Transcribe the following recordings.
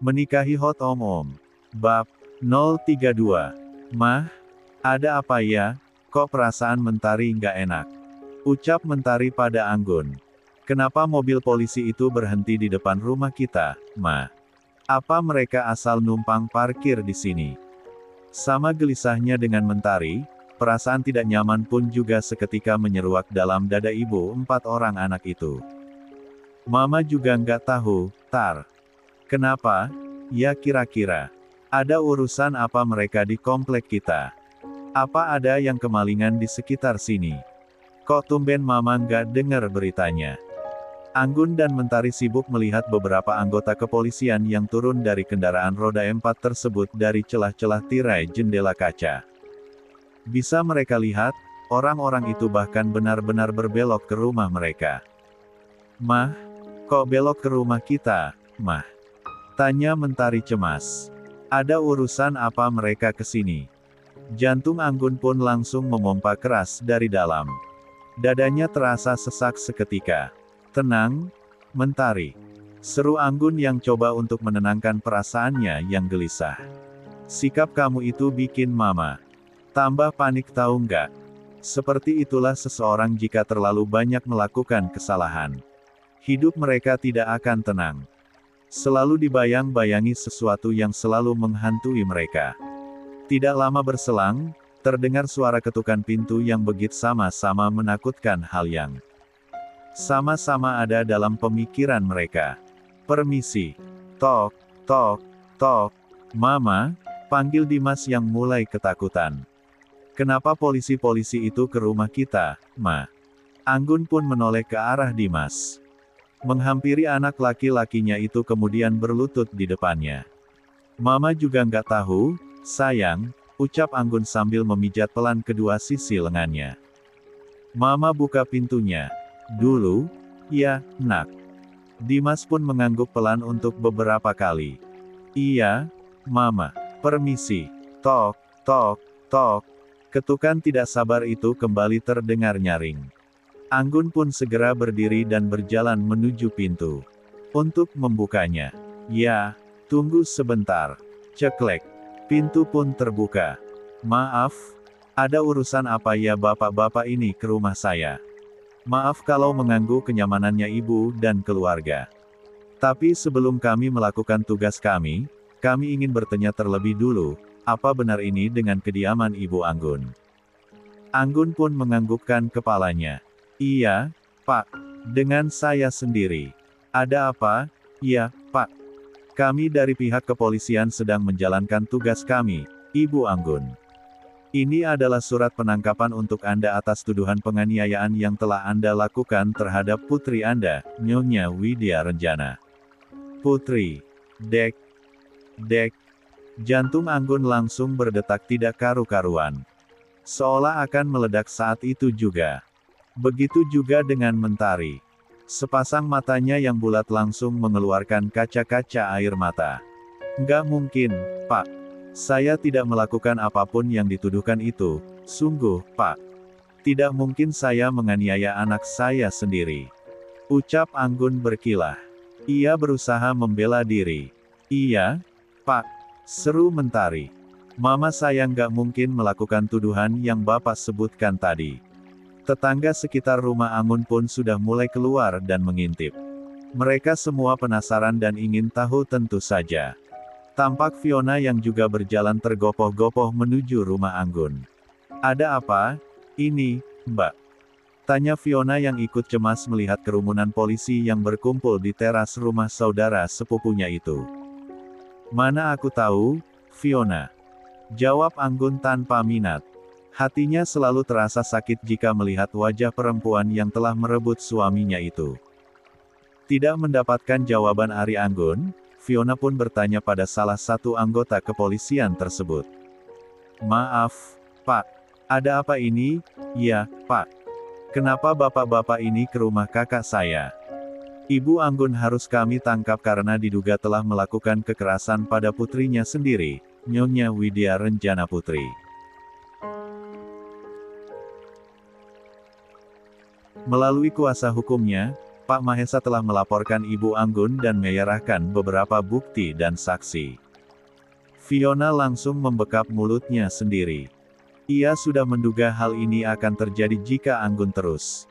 Menikahi Hot Om. Bab 032. Mah, ada apa ya? Kok perasaan Mentari nggak enak? Ucap Mentari pada Anggun. Kenapa mobil polisi itu berhenti di depan rumah kita, Ma? Apa mereka asal numpang parkir di sini? Sama gelisahnya dengan Mentari, perasaan tidak nyaman pun juga seketika menyeruak dalam dada ibu 4 orang anak itu. Mama juga nggak tahu, Tar. Kenapa? Ya kira-kira. Ada urusan apa mereka di komplek kita? Apa ada yang kemalingan di sekitar sini? Kok tumben Mama nggak dengar beritanya? Anggun dan Mentari sibuk melihat beberapa anggota kepolisian yang turun dari kendaraan roda 4 tersebut dari celah-celah tirai jendela kaca. Bisa mereka lihat, orang-orang itu bahkan benar-benar berbelok ke rumah mereka. Mah, kok belok ke rumah kita, Mah? Tanya Mentari cemas. Ada urusan apa mereka ke sini? Jantung Anggun pun langsung memompa keras dari dalam. Dadanya terasa sesak seketika. Tenang, Mentari. Seru Anggun yang coba untuk menenangkan perasaannya yang gelisah. Sikap kamu itu bikin Mama tambah panik tahu nggak? Seperti itulah seseorang jika terlalu banyak melakukan kesalahan. Hidup mereka tidak akan tenang. Selalu dibayang-bayangi sesuatu yang selalu menghantui mereka. Tidak lama berselang, terdengar suara ketukan pintu yang begitu sama-sama menakutkan hal yang sama-sama ada dalam pemikiran mereka. Permisi. Tok, tok, tok. Mama, panggil Dimas yang mulai ketakutan. Kenapa polisi-polisi itu ke rumah kita, Ma? Anggun pun menoleh ke arah Dimas. Menghampiri anak laki-lakinya itu kemudian berlutut di depannya. Mama juga nggak tahu, sayang, ucap Anggun sambil memijat pelan kedua sisi lengannya. Mama buka pintunya. Dulu, ya, nak. Dimas pun mengangguk pelan untuk beberapa kali. Iya, Mama. Permisi. Tok, tok, tok. Ketukan tidak sabar itu kembali terdengar nyaring. Anggun pun segera berdiri dan berjalan menuju pintu. Untuk membukanya. Ya, tunggu sebentar. Ceklek. Pintu pun terbuka. Maaf, ada urusan apa ya bapak-bapak ini ke rumah saya? Maaf kalau mengganggu kenyamanannya ibu dan keluarga. Tapi sebelum kami melakukan tugas kami ingin bertanya terlebih dulu, apa benar ini dengan kediaman Ibu Anggun? Anggun pun menganggukkan kepalanya. Iya, Pak. Dengan saya sendiri. Ada apa? Iya, Pak. Kami dari pihak kepolisian sedang menjalankan tugas kami, Ibu Anggun. Ini adalah surat penangkapan untuk Anda atas tuduhan penganiayaan yang telah Anda lakukan terhadap putri Anda, Nyonya Widya Renjana. Putri. Dek. Dek. Jantung Anggun langsung berdetak tidak karu-karuan. Seolah akan meledak saat itu juga. Begitu juga dengan Mentari. Sepasang matanya yang bulat langsung mengeluarkan kaca-kaca air mata. Nggak mungkin, Pak. Saya tidak melakukan apapun yang dituduhkan itu, sungguh, Pak. Tidak mungkin saya menganiaya anak saya sendiri. Ucap Anggun berkilah. Ia berusaha membela diri. Iya, Pak. Seru Mentari. Mama saya nggak mungkin melakukan tuduhan yang Bapak sebutkan tadi. Tetangga sekitar rumah Anggun pun sudah mulai keluar dan mengintip. Mereka semua penasaran dan ingin tahu tentu saja. Tampak Fiona yang juga berjalan tergopoh-gopoh menuju rumah Anggun. Ada apa? Ini, Mbak. Tanya Fiona yang ikut cemas melihat kerumunan polisi yang berkumpul di teras rumah saudara sepupunya itu. Mana aku tahu, Fiona. Jawab Anggun tanpa minat. Hatinya selalu terasa sakit jika melihat wajah perempuan yang telah merebut suaminya itu. Tidak mendapatkan jawaban dari Anggun, Fiona pun bertanya pada salah satu anggota kepolisian tersebut. Maaf, Pak. Ada apa ini? Ya, Pak. Kenapa bapak-bapak ini ke rumah kakak saya? Ibu Anggun harus kami tangkap karena diduga telah melakukan kekerasan pada putrinya sendiri, Nyonya Widya Renjana Putri. Melalui kuasa hukumnya, Pak Mahesa telah melaporkan Ibu Anggun dan menyerahkan beberapa bukti dan saksi. Fiona langsung membekap mulutnya sendiri. Ia sudah menduga hal ini akan terjadi jika Anggun terus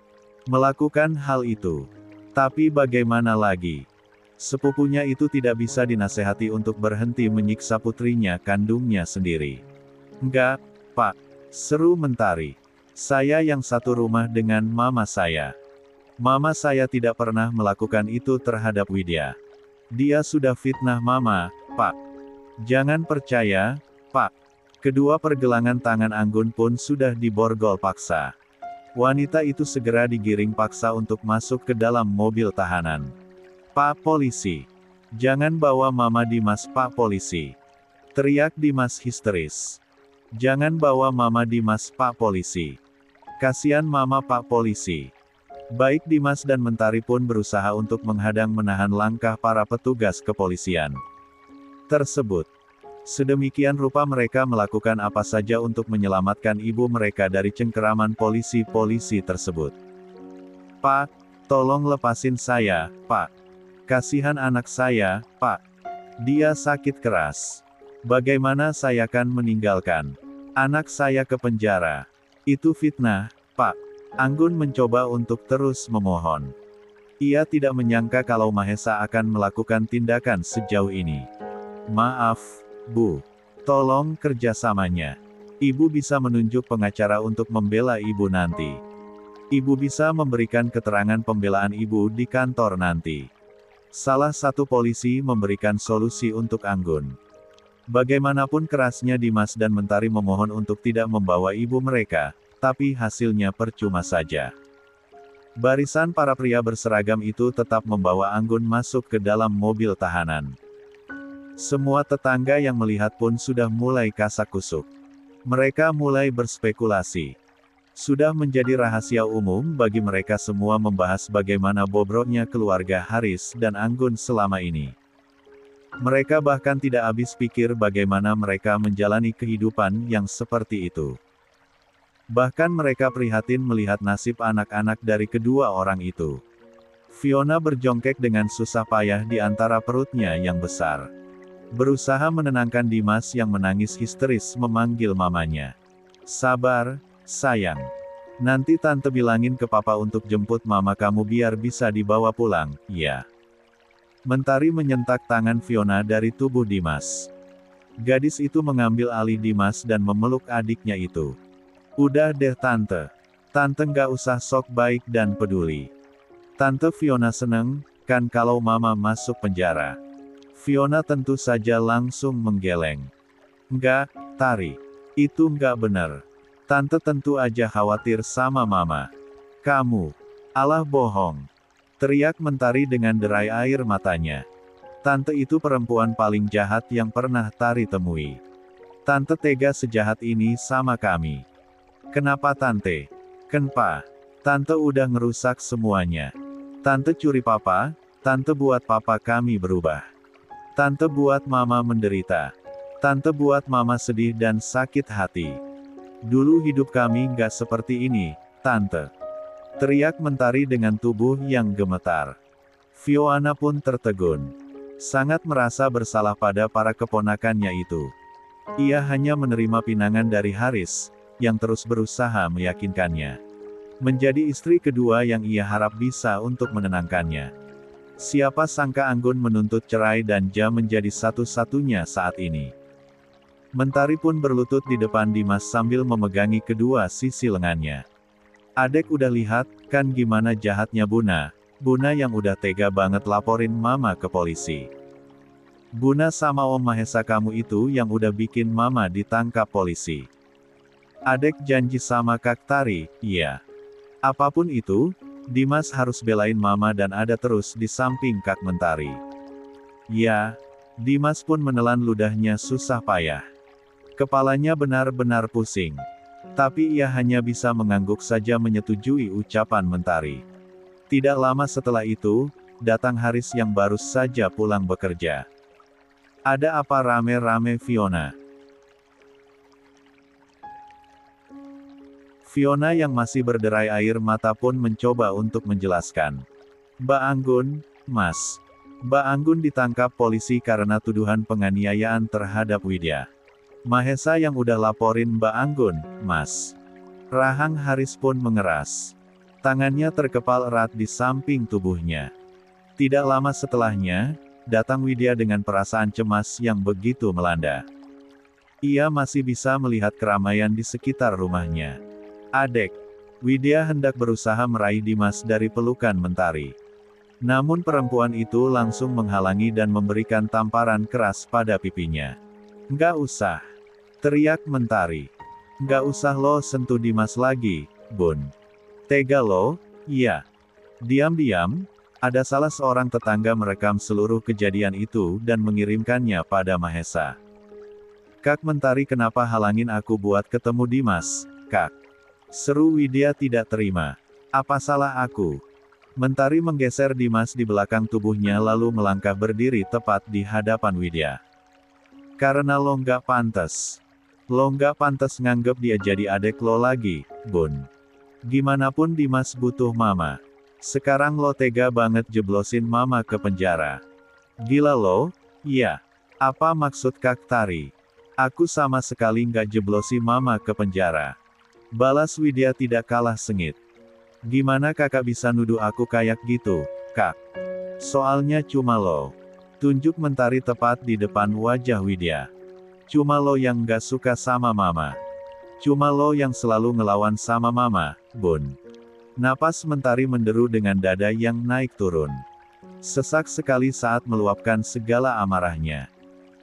melakukan hal itu. Tapi bagaimana lagi? Sepupunya itu tidak bisa dinasehati untuk berhenti menyiksa putrinya kandungnya sendiri. Enggak, Pak, seru Mentari. Saya yang satu rumah dengan mama saya. Mama saya tidak pernah melakukan itu terhadap Widya. Dia sudah fitnah mama, Pak. Jangan percaya, Pak. Kedua pergelangan tangan Anggun pun sudah diborgol paksa. Wanita itu segera digiring paksa untuk masuk ke dalam mobil tahanan. Pak Polisi. Jangan bawa Mama Dimas, Pak Polisi. Teriak Dimas histeris. Jangan bawa Mama Dimas, Pak Polisi. Kasihan Mama, Pak Polisi. Baik Dimas dan Mentari pun berusaha untuk menghadang menahan langkah para petugas kepolisian tersebut. Sedemikian rupa mereka melakukan apa saja untuk menyelamatkan ibu mereka dari cengkeraman polisi-polisi tersebut. Pak, tolong lepasin saya, Pak. Kasihan anak saya, Pak. Dia sakit keras. Bagaimana saya akan meninggalkan anak saya ke penjara? Itu fitnah, Pak. Anggun mencoba untuk terus memohon. Ia tidak menyangka kalau Mahesa akan melakukan tindakan sejauh ini. Maaf, Bu. Tolong kerjasamanya. Ibu bisa menunjuk pengacara untuk membela ibu nanti. Ibu bisa memberikan keterangan pembelaan ibu di kantor nanti. Salah satu polisi memberikan solusi untuk Anggun. Bagaimanapun kerasnya Dimas dan Mentari memohon untuk tidak membawa ibu mereka, tapi hasilnya percuma saja. Barisan para pria berseragam itu tetap membawa Anggun masuk ke dalam mobil tahanan. Semua tetangga yang melihat pun sudah mulai kasak-kusuk. Mereka mulai berspekulasi. Sudah menjadi rahasia umum bagi mereka semua membahas bagaimana bobroknya keluarga Haris dan Anggun selama ini. Mereka bahkan tidak habis pikir bagaimana mereka menjalani kehidupan yang seperti itu. Bahkan mereka prihatin melihat nasib anak-anak dari kedua orang itu. Fiona berjongkek dengan susah payah di antara perutnya yang besar. Berusaha menenangkan Dimas yang menangis histeris memanggil mamanya. Sabar, sayang. Nanti tante bilangin ke papa untuk jemput mama kamu biar bisa dibawa pulang, ya. Mentari menyentak tangan Fiona dari tubuh Dimas. Gadis itu mengambil alih Dimas dan memeluk adiknya itu. Udah deh tante. Tante nggak usah sok baik dan peduli. Tante Fiona seneng, kan kalau mama masuk penjara. Fiona tentu saja langsung menggeleng. Enggak, Tari. Itu enggak benar. Tante tentu aja khawatir sama mama. Kamu. Alah bohong. Teriak Mentari dengan derai air matanya. Tante itu perempuan paling jahat yang pernah Tari temui. Tante tega sejahat ini sama kami. Kenapa Tante? Kenapa? Tante udah ngerusak semuanya. Tante curi papa, Tante buat papa kami berubah. Tante buat mama menderita. Tante buat mama sedih dan sakit hati. Dulu hidup kami nggak seperti ini, Tante. Teriak Mentari dengan tubuh yang gemetar. Fiona pun tertegun. Sangat merasa bersalah pada para keponakannya itu. Ia hanya menerima pinangan dari Haris, yang terus berusaha meyakinkannya. Menjadi istri kedua yang ia harap bisa untuk menenangkannya. Siapa sangka Anggun menuntut cerai dan Jam menjadi satu-satunya saat ini. Mentari pun berlutut di depan Dimas sambil memegangi kedua sisi lengannya. Adek udah lihat, kan gimana jahatnya Buna. Buna yang udah tega banget laporin mama ke polisi. Buna sama Om Mahesa kamu itu yang udah bikin mama ditangkap polisi. Adek janji sama Kak Tari, iya. Apapun itu, Dimas harus belain mama dan ada terus di samping Kak Mentari. Ya, Dimas pun menelan ludahnya susah payah. Kepalanya benar-benar pusing. Tapi ia hanya bisa mengangguk saja menyetujui ucapan Mentari. Tidak lama setelah itu, datang Haris yang baru saja pulang bekerja. Ada apa rame-rame Fiona? Fiona yang masih berderai air mata pun mencoba untuk menjelaskan. Mbak Anggun, Mas. Mbak Anggun ditangkap polisi karena tuduhan penganiayaan terhadap Widya. Mahesa yang udah laporin Mbak Anggun, Mas. Rahang Haris pun mengeras. Tangannya terkepal erat di samping tubuhnya. Tidak lama setelahnya, datang Widya dengan perasaan cemas yang begitu melanda. Ia masih bisa melihat keramaian di sekitar rumahnya. Adek. Widya hendak berusaha meraih Dimas dari pelukan Mentari. Namun perempuan itu langsung menghalangi dan memberikan tamparan keras pada pipinya. "Nggak usah," teriak Mentari. "Nggak usah lo sentuh Dimas lagi, Bun. Tega lo." "Iya." Diam-diam, ada salah seorang tetangga merekam seluruh kejadian itu dan mengirimkannya pada Mahesa. "Kak Mentari, kenapa halangin aku buat ketemu Dimas, Kak?" seru Widya tidak terima. "Apa salah aku?" Mentari menggeser Dimas di belakang tubuhnya lalu melangkah berdiri tepat di hadapan Widya. "Karena lo nggak pantas. Lo nggak pantas nganggep dia jadi adek lo lagi, Bun. Gimanapun Dimas butuh mama. Sekarang lo tega banget jeblosin mama ke penjara. Gila lo?" "Iya. Apa maksud Kak Tari? Aku sama sekali nggak jeblosi mama ke penjara," balas Widya tidak kalah sengit. "Gimana kakak bisa nuduh aku kayak gitu, Kak? Soalnya cuma lo." Tunjuk Mentari tepat di depan wajah Widya. "Cuma lo yang nggak suka sama mama. Cuma lo yang selalu ngelawan sama mama, Bun." Napas Mentari menderu dengan dada yang naik turun. Sesak sekali saat meluapkan segala amarahnya.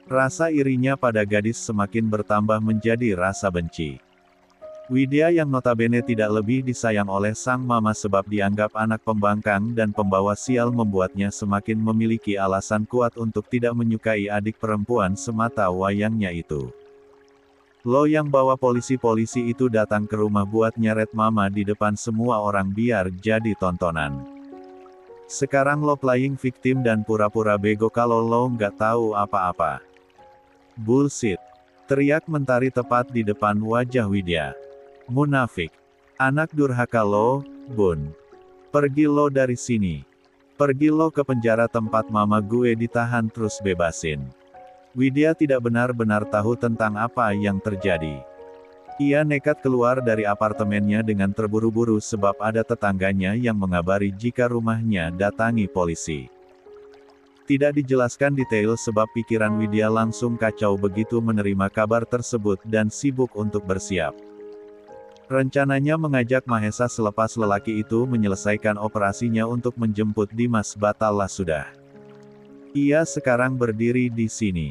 Rasa irinya pada gadis semakin bertambah menjadi rasa benci. Widya yang notabene tidak lebih disayang oleh sang mama sebab dianggap anak pembangkang dan pembawa sial membuatnya semakin memiliki alasan kuat untuk tidak menyukai adik perempuan semata wayangnya itu. "Lo yang bawa polisi-polisi itu datang ke rumah buat nyeret mama di depan semua orang biar jadi tontonan. Sekarang lo playing victim dan pura-pura bego kalau lo nggak tahu apa-apa." "Bullshit!" teriak Mentari tepat di depan wajah Widya. "Munafik. Anak durhaka lo, Bun. Pergi lo dari sini. Pergi lo ke penjara tempat mama gue ditahan terus bebasin." Widya tidak benar-benar tahu tentang apa yang terjadi. Ia nekat keluar dari apartemennya dengan terburu-buru sebab ada tetangganya yang mengabari jika rumahnya datangi polisi. Tidak dijelaskan detail sebab pikiran Widya langsung kacau begitu menerima kabar tersebut dan sibuk untuk bersiap. Rencananya mengajak Mahesa selepas lelaki itu menyelesaikan operasinya untuk menjemput Dimas batallah sudah. Ia sekarang berdiri di sini.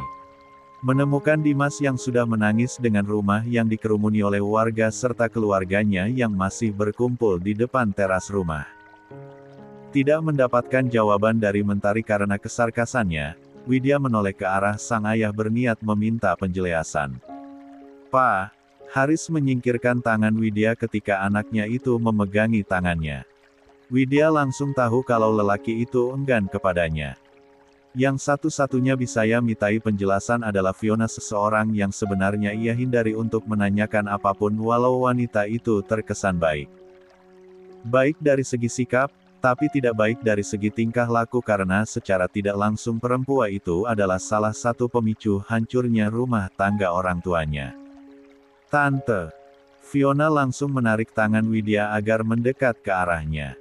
Menemukan Dimas yang sudah menangis dengan rumah yang dikerumuni oleh warga serta keluarganya yang masih berkumpul di depan teras rumah. Tidak mendapatkan jawaban dari Mentari karena kesarkasannya, Widya menoleh ke arah sang ayah berniat meminta penjelasan. "Pa." Haris menyingkirkan tangan Widya ketika anaknya itu memegangi tangannya. Widya langsung tahu kalau lelaki itu enggan kepadanya. Yang satu-satunya bisa ia mintai penjelasan adalah Fiona, seseorang yang sebenarnya ia hindari untuk menanyakan apapun walau wanita itu terkesan baik. Baik dari segi sikap, tapi tidak baik dari segi tingkah laku karena secara tidak langsung perempuan itu adalah salah satu pemicu hancurnya rumah tangga orang tuanya. "Tante." Fiona langsung menarik tangan Widya agar mendekat ke arahnya.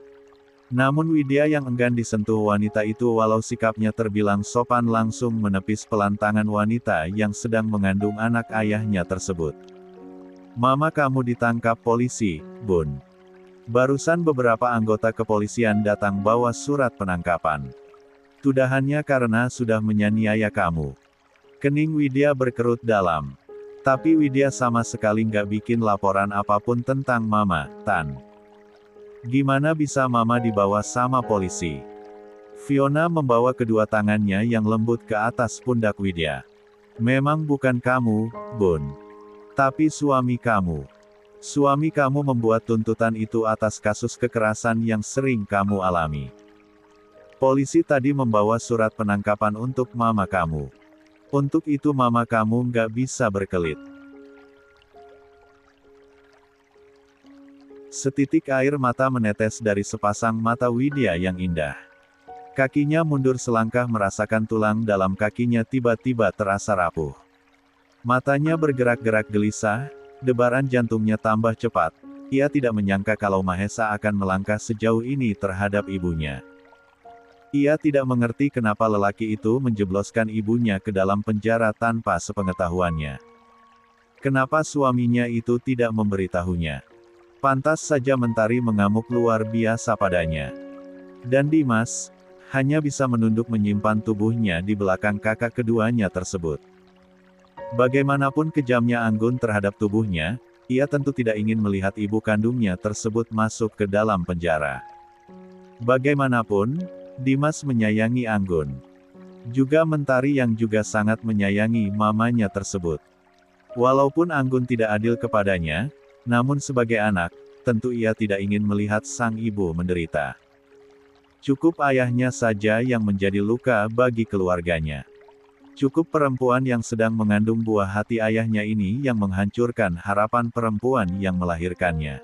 Namun Widya yang enggan disentuh wanita itu walau sikapnya terbilang sopan langsung menepis pelan tangan wanita yang sedang mengandung anak ayahnya tersebut. "Mama kamu ditangkap polisi, Bun. Barusan beberapa anggota kepolisian datang bawa surat penangkapan. Tudahannya karena sudah menyaniaya kamu." Kening Widya berkerut dalam. Tapi Widya sama sekali nggak bikin laporan apapun tentang Mama, Tan. Gimana bisa Mama dibawa sama polisi? Fiona membawa kedua tangannya yang lembut ke atas pundak Widya. "Memang bukan kamu, Bun. Tapi suami kamu. Suami kamu membuat tuntutan itu atas kasus kekerasan yang sering kamu alami. Polisi tadi membawa surat penangkapan untuk mama kamu. Untuk itu mama kamu nggak bisa berkelit." Setitik air mata menetes dari sepasang mata Widya yang indah. Kakinya mundur selangkah merasakan tulang dalam kakinya tiba-tiba terasa rapuh. Matanya bergerak-gerak gelisah, debaran jantungnya tambah cepat. Ia tidak menyangka kalau Mahesa akan melangkah sejauh ini terhadap ibunya. Ia tidak mengerti kenapa lelaki itu menjebloskan ibunya ke dalam penjara tanpa sepengetahuannya. Kenapa suaminya itu tidak memberitahunya? Pantas saja Mentari mengamuk luar biasa padanya. Dan Dimas hanya bisa menunduk menyimpan tubuhnya di belakang kakak keduanya tersebut. Bagaimanapun kejamnya Anggun terhadap tubuhnya, ia tentu tidak ingin melihat ibu kandungnya tersebut masuk ke dalam penjara. Bagaimanapun, Dimas menyayangi Anggun. Juga Mentari yang juga sangat menyayangi mamanya tersebut. Walaupun Anggun tidak adil kepadanya, namun sebagai anak, tentu ia tidak ingin melihat sang ibu menderita. Cukup ayahnya saja yang menjadi luka bagi keluarganya. Cukup perempuan yang sedang mengandung buah hati ayahnya ini yang menghancurkan harapan perempuan yang melahirkannya.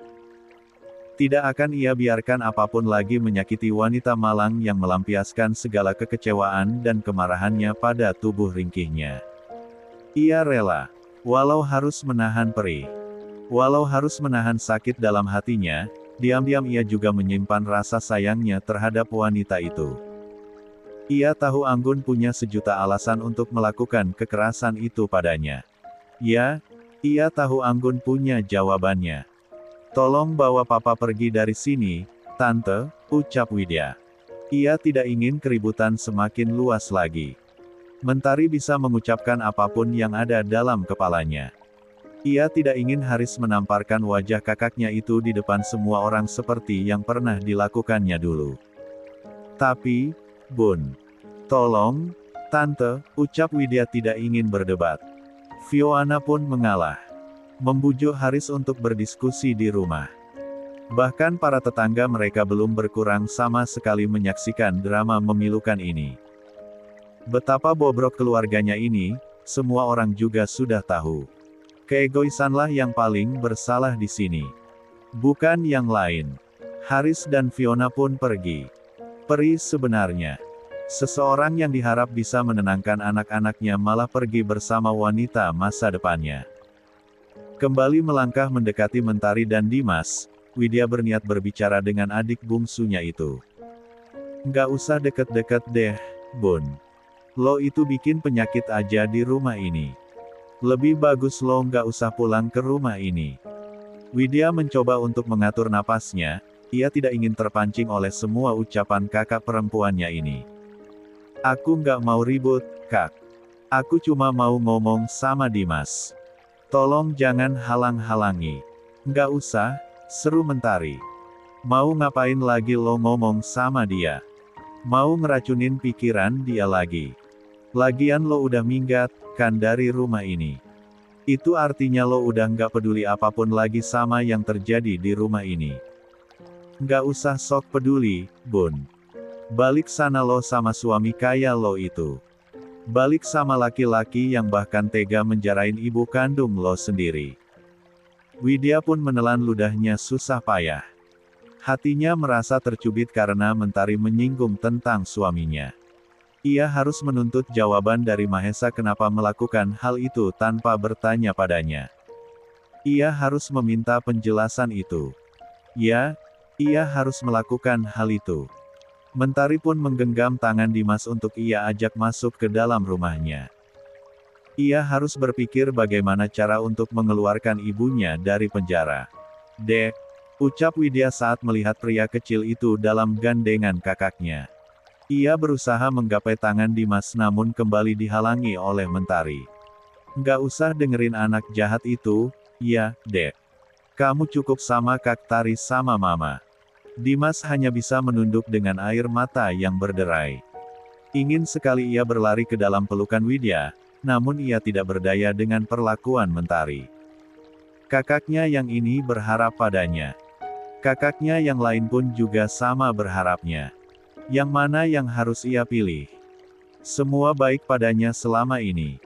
Tidak akan ia biarkan apapun lagi menyakiti wanita malang yang melampiaskan segala kekecewaan dan kemarahannya pada tubuh ringkihnya. Ia rela, walau harus menahan perih, walau harus menahan sakit dalam hatinya, diam-diam ia juga menyimpan rasa sayangnya terhadap wanita itu. Ia tahu Anggun punya sejuta alasan untuk melakukan kekerasan itu padanya. Ya, ia tahu Anggun punya jawabannya. Tolong bawa papa pergi dari sini, Tante, ucap Widya. Ia tidak ingin keributan semakin luas lagi. Mentari bisa mengucapkan apapun yang ada dalam kepalanya. Ia tidak ingin Haris menamparkan wajah kakaknya itu di depan semua orang seperti yang pernah dilakukannya dulu. Tapi, Bun, tolong, Tante, ucap Widya tidak ingin berdebat. Fiona pun mengalah. Membujuk Haris untuk berdiskusi di rumah. Bahkan para tetangga mereka belum berkurang sama sekali menyaksikan drama memilukan ini. Betapa bobrok keluarganya ini, semua orang juga sudah tahu. Keegoisanlah yang paling bersalah di sini. Bukan yang lain. Haris dan Fiona pun pergi. Perih sebenarnya. Seseorang yang diharap bisa menenangkan anak-anaknya malah pergi bersama wanita masa depannya. Kembali melangkah mendekati Mentari dan Dimas, Widya berniat berbicara dengan adik bungsunya itu. Nggak usah deket-deket deh, Bun. Lo itu bikin penyakit aja di rumah ini. Lebih bagus lo nggak usah pulang ke rumah ini. Widya mencoba untuk mengatur napasnya, ia tidak ingin terpancing oleh semua ucapan kakak perempuannya ini. Aku nggak mau ribut, Kak. Aku cuma mau ngomong sama Dimas. Tolong jangan halang-halangi. Nggak usah, seru Mentari. Mau ngapain lagi lo ngomong sama dia? Mau ngeracunin pikiran dia lagi? Lagian lo udah minggat, kan dari rumah ini. Itu artinya lo udah nggak peduli apapun lagi sama yang terjadi di rumah ini. Nggak usah sok peduli, Bun. Balik sana lo sama suami kaya lo itu. Balik sama laki-laki yang bahkan tega menjarain ibu kandung lo sendiri. Widya pun menelan ludahnya susah payah. Hatinya merasa tercubit karena Mentari menyinggung tentang suaminya. Ia harus menuntut jawaban dari Mahesa kenapa melakukan hal itu tanpa bertanya padanya. Ia harus meminta penjelasan itu. Ya, ia harus melakukan hal itu. Mentari pun menggenggam tangan Dimas untuk ia ajak masuk ke dalam rumahnya. Ia harus berpikir bagaimana cara untuk mengeluarkan ibunya dari penjara. Dek, ucap Widya saat melihat pria kecil itu dalam gandengan kakaknya. Ia berusaha menggapai tangan Dimas namun kembali dihalangi oleh Mentari. Nggak usah dengerin anak jahat itu, ya, Dek. Kamu cukup sama Kak Tari sama Mama. Dimas hanya bisa menunduk dengan air mata yang berderai. Ingin sekali ia berlari ke dalam pelukan Widya, namun ia tidak berdaya dengan perlakuan Mentari. Kakaknya yang ini berharap padanya. Kakaknya yang lain pun juga sama berharapnya. Yang mana yang harus ia pilih? Semua baik padanya selama ini.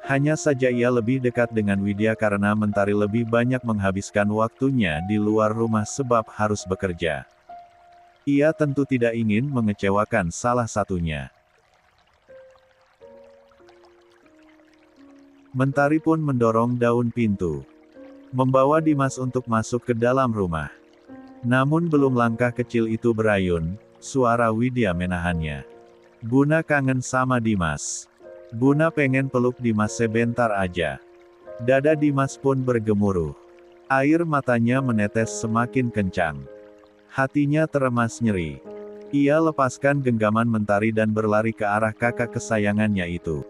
Hanya saja ia lebih dekat dengan Widya karena Mentari lebih banyak menghabiskan waktunya di luar rumah sebab harus bekerja. Ia tentu tidak ingin mengecewakan salah satunya. Mentari pun mendorong daun pintu, membawa Dimas untuk masuk ke dalam rumah. Namun belum langkah kecil itu berayun, suara Widya menahannya. Buna kangen sama Dimas. Buna pengen peluk Dimas sebentar aja. Dada Dimas pun bergemuruh. Air matanya menetes semakin kencang. Hatinya teremas nyeri. Ia lepaskan genggaman Mentari dan berlari ke arah kakak kesayangannya itu.